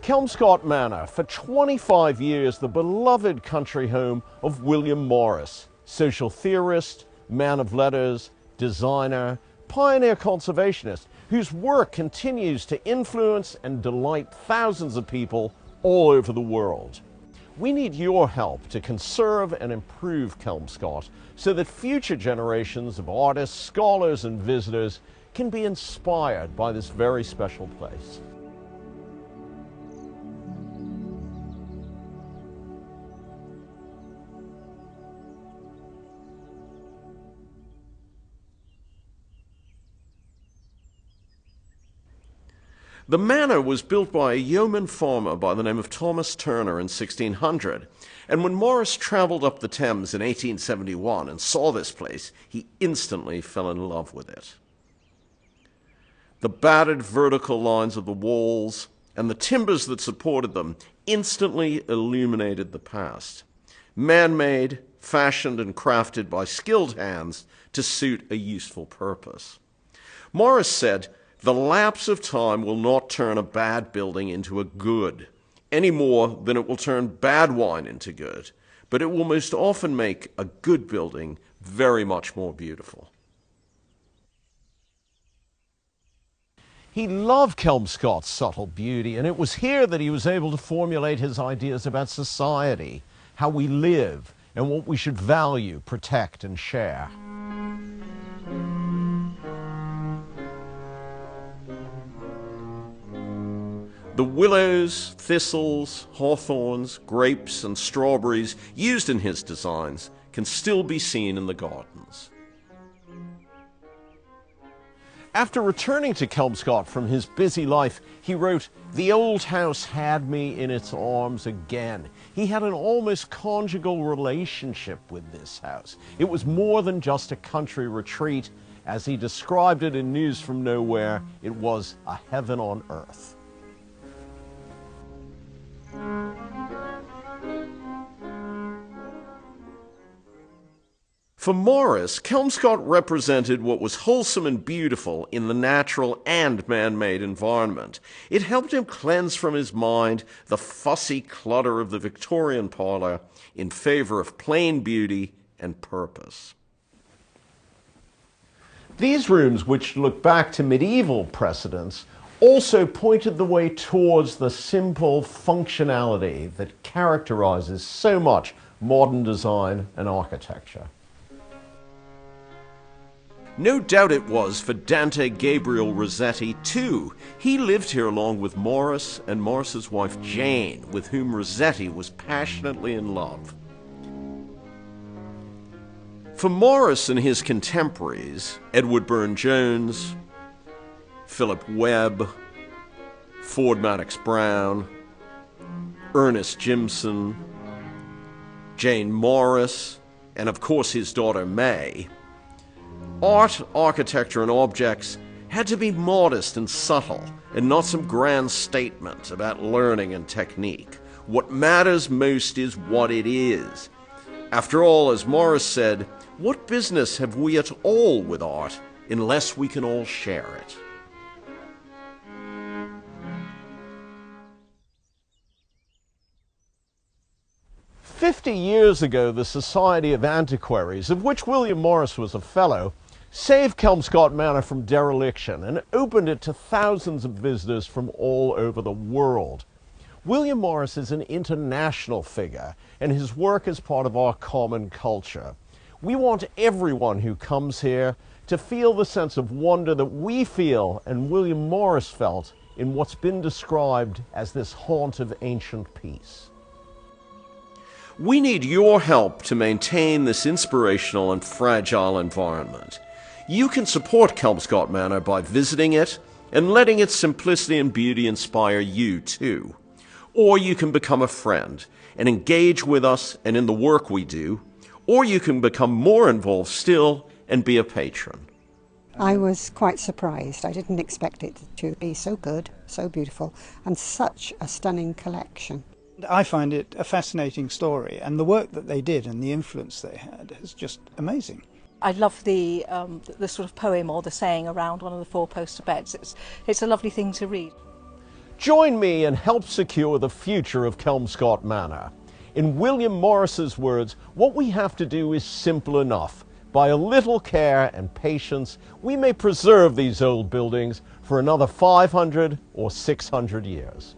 Kelmscott Manor, for 25 years the beloved country home of William Morris, social theorist, man of letters, designer, pioneer conservationist, whose work continues to influence and delight thousands of people all over the world. We need your help to conserve and improve Kelmscott so that future generations of artists, scholars, and visitors can be inspired by this very special place. The manor was built by a yeoman farmer by the name of Thomas Turner in 1600, and when Morris travelled up the Thames in 1871 and saw this place, he instantly fell in love with it. The battered vertical lines of the walls and the timbers that supported them instantly illuminated the past, man-made, fashioned and crafted by skilled hands to suit a useful purpose. Morris said, "The lapse of time will not turn a bad building into a good, any more than it will turn bad wine into good, but it will most often make a good building very much more beautiful." He loved Kelmscott's subtle beauty, and it was here that he was able to formulate his ideas about society, how we live, and what we should value, protect, and share. The willows, thistles, hawthorns, grapes, and strawberries used in his designs can still be seen in the gardens. After returning to Kelmscott from his busy life, he wrote, "The old house had me in its arms again." He had an almost conjugal relationship with this house. It was more than just a country retreat. As he described it in News from Nowhere, it was a heaven on earth. For Morris, Kelmscott represented what was wholesome and beautiful in the natural and man-made environment. It helped him cleanse from his mind the fussy clutter of the Victorian parlour in favour of plain beauty and purpose. These rooms, which look back to medieval precedents, also pointed the way towards the simple functionality that characterises so much modern design and architecture. No doubt it was for Dante Gabriel Rossetti too. He lived here along with Morris and Morris's wife Jane, with whom Rossetti was passionately in love. For Morris and his contemporaries, Edward Burne-Jones, Philip Webb, Ford Madox Brown, Ernest Jimson, Jane Morris, and of course his daughter May, art, architecture, and objects had to be modest and subtle, and not some grand statement about learning and technique. What matters most is what it is. After all, as Morris said, what business have we at all with art unless we can all share it? "50 years ago, the Society of Antiquaries, of which William Morris was a fellow, saved Kelmscott Manor from dereliction and opened it to thousands of visitors from all over the world. William Morris is an international figure, and his work is part of our common culture. We want everyone who comes here to feel the sense of wonder that we feel and William Morris felt in what's been described as this haunt of ancient peace." We need your help to maintain this inspirational and fragile environment. You can support Kelmscott Manor by visiting it and letting its simplicity and beauty inspire you too. Or you can become a friend and engage with us and in the work we do. Or you can become more involved still and be a patron. I was quite surprised. I didn't expect it to be so good, so beautiful, and such a stunning collection. I find it a fascinating story, and the work that they did and the influence they had is just amazing. I love the sort of poem or the saying around one of the four-poster beds. It's a lovely thing to read. Join me and help secure the future of Kelmscott Manor. In William Morris's words, what we have to do is simple enough. By a little care and patience, we may preserve these old buildings for another 500 or 600 years.